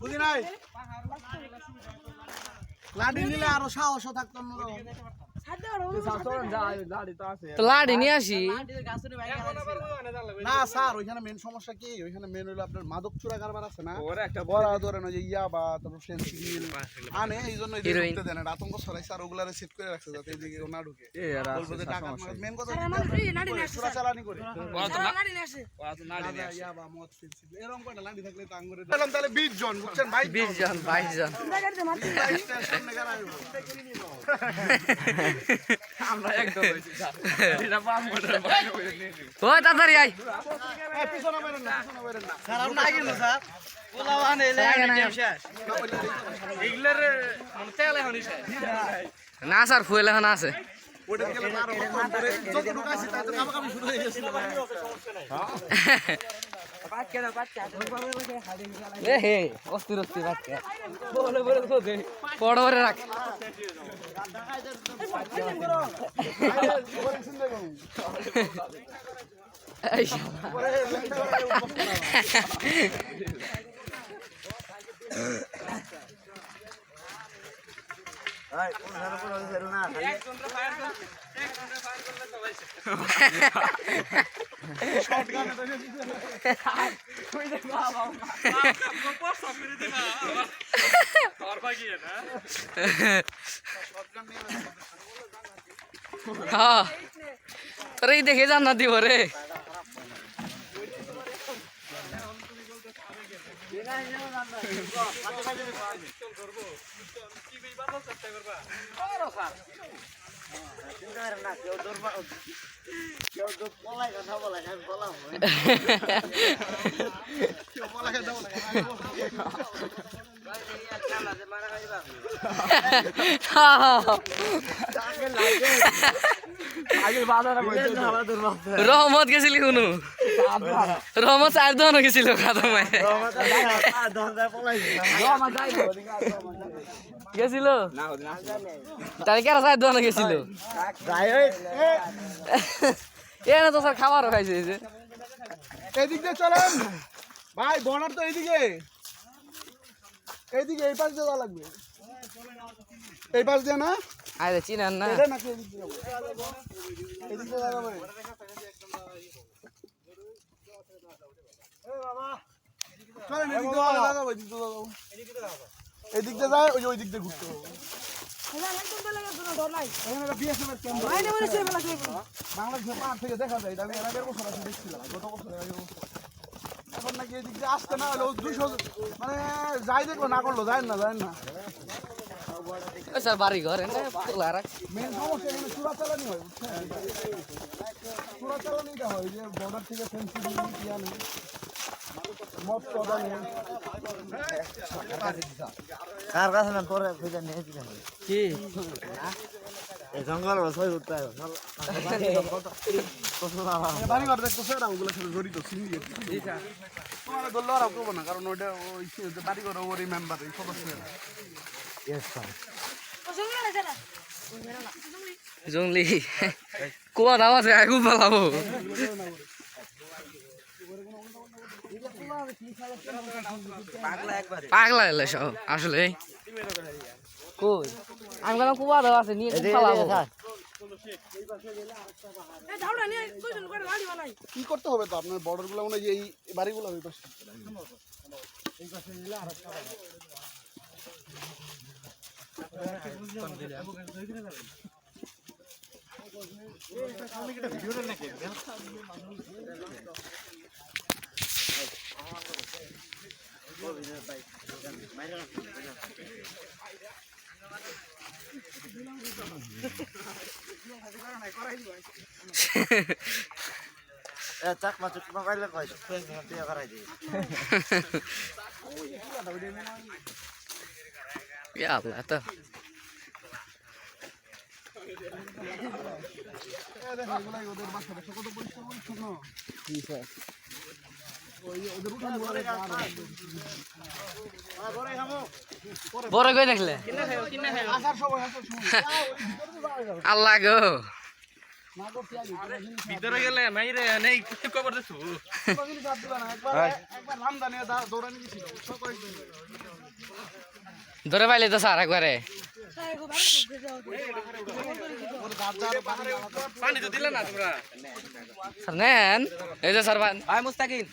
বুঝি নাই লাডি নিলে আরো সাহস থাকতো তো লাড়ি নিয়ে আসি না স্যার ওইখানে মেন সমস্যা কি ওইখানে মেন হলো আপনার মাদক চোরা কারবার আছে না বড় ধরেন ওই যে ইয়াবা তারপর ফেন্সিডিল আনে এই জন্য ঢুকতে দেন না আতঙ্ক ছড়াই স্যার ওগুলারে সেট করে রাখছে যাতে এদিকে কেউ না ঢুকে বলবো যে টাকা মেন কথা চোরা চালানি করে ইয়াবা মদ ফেন্সিডিল এরকম করে লাডি থাকলে তো আঙ্গুরে বললাম তাহলে 20 জন বুঝছেন 20 জন 22 জন আমরা একদম এটা 5 মিটার ও তাড়াতাড়ি আই পিছনে বেরেন না স্যার আমরা আগে না স্যার পোলাওয়ান এলে টিম শেষ এগুলার মানে তেল এখনই শেষ না স্যার ফুয়েল এখন আছে ওটা গেলে আরো কম করে যত ঢুকাইছি তাই তো কামাকামি শুরু হয়ে গেছিল এ হে অস্থির অস্থির বাচ্চা বলে বলে তো দে পড় করে রাখ এই ভাই কোন ধারে কোন হইছে না এক ঘন্টা ফায়ার করলে সবাই শটগানে তো কই দে বাবা পোস্ট করে দে বাবা তোর ভাগি না শটগান নিয়ে হ্যাঁ তোর এই দেখে জান না দিব রে রহমত গেছিলি কোনো রহমত 4 দোকান গেছিল খাদমায় গেছিল তাহলে কেন 4 দোকান গেছিল এ না তো স্যার খাবারও খাইছে এদিক দিয়ে চলেন ভাই বর্ডার তো এইদিকে এইদিকে এই পাশ দিয়ে যাওয়া লাগবে এই পাশ দিয়ে না আরে চিনেন না এটা নাকি এদিক দিয়ে যাবো এদিক দিয়ে যাবো চলেন এদিক দিয়ে লাগাবো এদিক দিয়ে লাগাবো এদিক দিয়ে যায় ওই দিক দিয়ে ঘুরতে হবে বাংলাদেশের পাহাড় থেকে দেখা যায় এটা আমি এর আগের বছর আসে দেখছিলাম গত বছর এখন নাকি এদিক দিয়ে আসতে না হলেও 200 মানে যাই দেখলো না করলো যায় না স্যার বাড়ি ঘর মেন সমস্যা এখানে চূড়া চালানি হয় বুঝছেন চূড়া চালানিটা হয় যে বর্ডার থেকে ফেন্সিং ইয়া নেই মদ চদা নেই কার কাছে না তোরে খুঁজে নিয়ে কি এই জঙ্গল রসই উঠতে বাড়ি ঘর দেখতেছে না ওগুলো সাথে জড়িত সিঙ্গি তোমার ধরলে ওরা করবো না কারণ ওইটা ওই বাড়ি ঘর ওরই মেম্বার এই সদস্যরা জঙ্গলি কুয়া দাও আছে আগুন পালাবো পাগলা এলে সব আসলে কই আমি বললাম কুয়া দাও আছে নিয়ে পালাবো কি করতে হবে তো আপনার বর্ডার গুলো মনে হয় এই বাড়িগুলো ওই পাশে চাক মাছ পাইলে কয় করাই দিই ইয়াল্লা তো ওদের বাসা কত পরিষ্কার পরিচ্ছন্ন বড় কই দেখলে আল্লাহ গো না করছি আগে ভিতরে গেলে মাইরে নেই কবর দিছু কোনো জিনিস হাত দিবা না একবার রামদানি দৌড়ানি গেছিল কয়েকদিন ধরে পাইলে তো স্যার একবারে পানি তো দিলে না তোমরা স্যার নেন এই যে স্যার ভাই মুস্তাকিন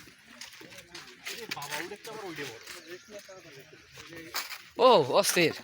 ও অস্থির